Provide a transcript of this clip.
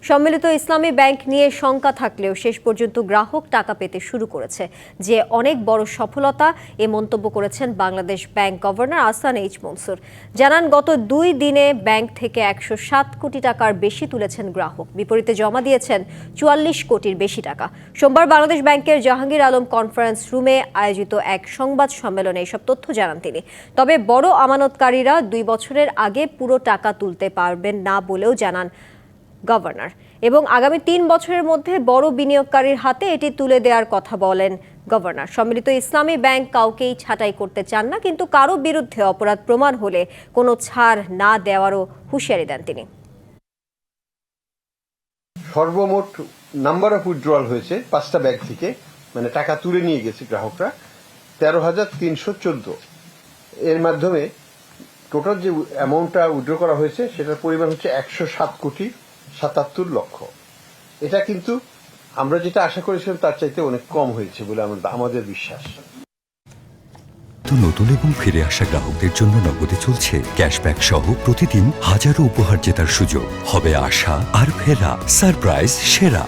সম্মিলিত ইসলামী ব্যাংক নিয়ে শঙ্কা থাকলেও শেষ পর্যন্ত গ্রাহক টাকা পেতে শুরু করেছে, যে অনেক বড় সফলতা, এ মন্তব্য করেছেন Bangladesh bank governor Ahsan H Mansur. জানান, গত 2 দিনে ব্যাংক থেকে 107 কোটি টাকার বেশি তুলেছেন গ্রাহক, বিপরীতে জমা দিয়েছেন 44 কোটির বেশি টাকা। সোমবার বাংলাদেশ ব্যাংকের জাহাঙ্গীর আলম কনফারেন্স রুমে আয়োজিত এক সংবাদ সম্মেলনে এসব তথ্য জানান তিনি। তবে বড় আমানতকারীরা 2 বছরের আগে পুরো টাকা তুলতে পারবেন না বলেও জানান গভর্নর, এবং আগামী 3 বছরের মধ্যে বড় বিনিয়োগকারীর হাতে এটি তুলে দেওয়ার কথা বলেন গভর্নর। সম্মিলিত ইসলামী ব্যাংক কাউকেই ছাঁটাই করতে চান না, কিন্তু কারো বিরুদ্ধে অপরাধ প্রমাণ হলে কোনো ছাড় না দেওয়ারও হুঁশিয়ারি দেন তিনি। সর্বমোট নাম্বার অফ উইথড্রয়াল হয়েছে 5টা ব্যাংক থেকে, মানে টাকা তুলে নিয়ে গেছে গ্রাহকরা 13,314। এর মাধ্যমে টোটাল যে অ্যামাউন্টটা উইথড্র করা হয়েছে সেটার পরিমাণ হচ্ছে 107 কোটি 77 লক্ষ। এটা কিন্তু আমরা যেটা আশা করেছিলাম তার চাইতে অনেক কম হয়েছে বলে আমাদের বিশ্বাস। নতুন এবং ফিরে আসা গ্রাহকদের জন্য নগদে চলছে ক্যাশব্যাক সহ প্রতিদিন হাজারো উপহার জেতার সুযোগ। হবে আশা আর ফেরা সারপ্রাইজ সেরা।